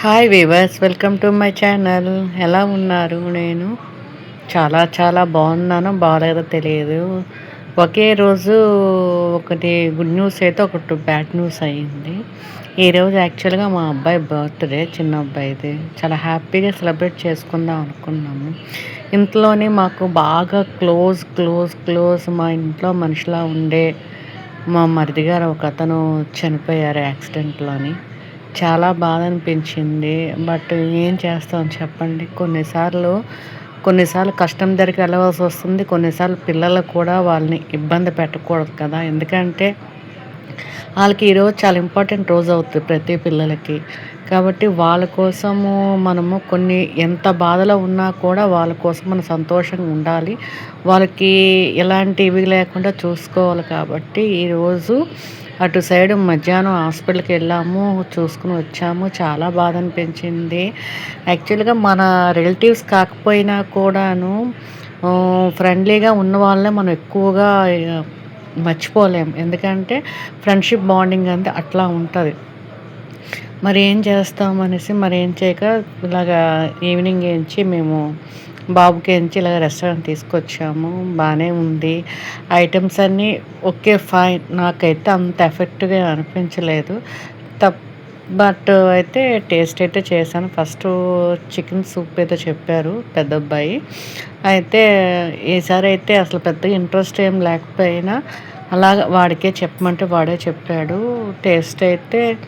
Hi weavers, welcome to my channel. ఎలా ఉన్నారు? నేను చాలా చాలా బాగున్నాను. బాగాలేదో తెలియదు. ఒకే రోజు ఒకటి గుడ్ న్యూస్ అయితే ఒకటి బ్యాడ్ న్యూస్ అయ్యింది. ఈరోజు యాక్చువల్గా మా అబ్బాయి బర్త్డే, చిన్న అబ్బాయిది. చాలా హ్యాపీగా సెలబ్రేట్ చేసుకుందాం అనుకున్నాము. ఇంట్లోనే మాకు బాగా క్లోజ్ మా ఇంట్లో మనిషిలా ఉండే మా మరిది గారు ఒక అతను చనిపోయారు యాక్సిడెంట్లోని. చాలా బాధ అనిపించింది. బట్ ఏం చేస్తాం చెప్పండి. కొన్నిసార్లు కష్టం దగ్గరికి వెళ్ళవలసి వస్తుంది. కొన్నిసార్లు పిల్లలకు కూడా వాళ్ళని ఇబ్బంది పెట్టకూడదు కదా. ఎందుకంటే వాళ్ళకి ఈరోజు చాలా ఇంపార్టెంట్ రోజు అవుతుంది ప్రతి పిల్లలకి. కాబట్టి వాళ్ళ కోసము మనము ఎంత బాధలో ఉన్నా కూడా వాళ్ళ కోసం మనం సంతోషంగా ఉండాలి. వాళ్ళకి ఎలాంటి ఇవి లేకుండా చూసుకోవాలి. కాబట్టి ఈరోజు అటు సైడ్ మధ్యాహ్నం హాస్పిటల్‌కి వెళ్ళాము. చూసుకొని వచ్చాము. చాలా బాధ అనిపించింది. యాక్చువల్‌గా మన రిలేటివ్స్ కాకపోయినా కూడాను ఫ్రెండ్లీగా ఉన్న వాళ్ళనే మనం ఎక్కువగా మర్చిపోలేం. ఎందుకంటే ఫ్రెండ్షిప్ బాండింగ్ అంటే అట్లా ఉంటది. మరి ఏం చేస్తాం అనేసి ఏం చేయక ఇలాగా ఈవినింగ్ నుంచి మేము బాబుకేంచి ఇలాగ రెస్టారెంట్ తీసుకొచ్చాము. బాగానే ఉంది. ఐటెమ్స్ అన్నీ ఓకే, ఫైన్. నాకైతే అంత ఎఫెక్ట్‌గా అనిపించలేదు. తప్ బట్ అయితే టేస్ట్ అయితే చేశాను. ఫస్టు చికెన్ సూప్ ఏదో చెప్పారు పెద్దబ్బాయి. అయితే ఈసారి అయితే అసలు పెద్దగా ఇంట్రెస్ట్ ఏం లేకపోయినా అలాగ వాడికే చెప్పమంటే వాడే చెప్పాడు. టేస్ట్ అయితే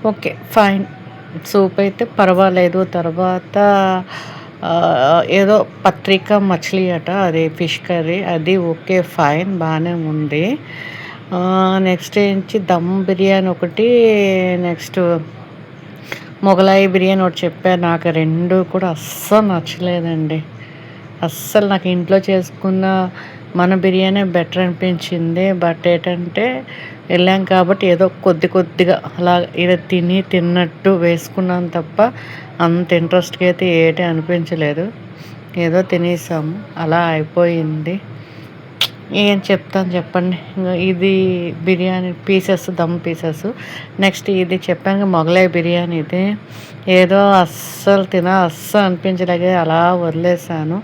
ఓకే, ఫైన్. సూప్ అయితే పర్వాలేదు. తర్వాత ఏదో పత్రికా మచిలీ అట, అది ఫిష్ కర్రీ. అది ఓకే, ఫైన్, బాగానే ఉంది. నెక్స్ట్ ఏంచి దమ్ బిర్యానీ ఒకటి, నెక్స్ట్ మొగలాయి బిర్యానీ ఒకటి చెప్పారు. నాకు 2 కూడా అస్సలు నచ్చలేదండి. అస్సలు నాకు ఇంట్లో చేసుకున్న మన బిర్యానీ బెటర్ అనిపించింది. బట్ ఏంటంటే వెళ్ళాం కాబట్టి ఏదో కొద్దిగా అలా ఏదో తిన్నట్టు వేసుకున్నాను తప్ప అంత ఇంట్రెస్ట్‌గా అయితే ఏటి అనిపించలేదు. ఏదో తినేసాము. అలా అయిపోయింది. ఏం చెప్తాను చెప్పండి. ఇది biryani pieces, dum pieces. Next ఇది చెప్పాను మొగలాయి బిర్యానీ. ఇది ఏదో అస్సలు అనిపించలేక అలా వదిలేసాను.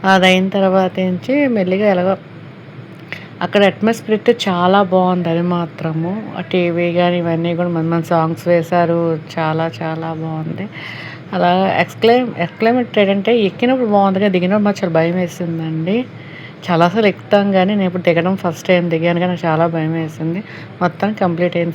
అదయిన తర్వాత నుంచి మెల్లిగా ఎలాగో అక్కడ అట్మాస్ఫియర్ చాలా బాగుంది. అది మాత్రము ఆ టీవీ కానీ ఇవన్నీ కూడా మంచి సాంగ్స్ వేశారు. చాలా చాలా బాగుంది. అలా ఎక్స్‌క్లైమేటెడ్ అంటే ఎక్కినప్పుడు బాగుంది కానీ దిగినప్పుడు మాకు చాలా భయం వేసిందండి. చాలాసార్లు ఎక్కుతాం కానీ నేను ఇప్పుడు దిగడం ఫస్ట్ టైం దిగాను కానీ నాకు చాలా భయం వేసింది. మొత్తం కంప్లీట్ అయింది.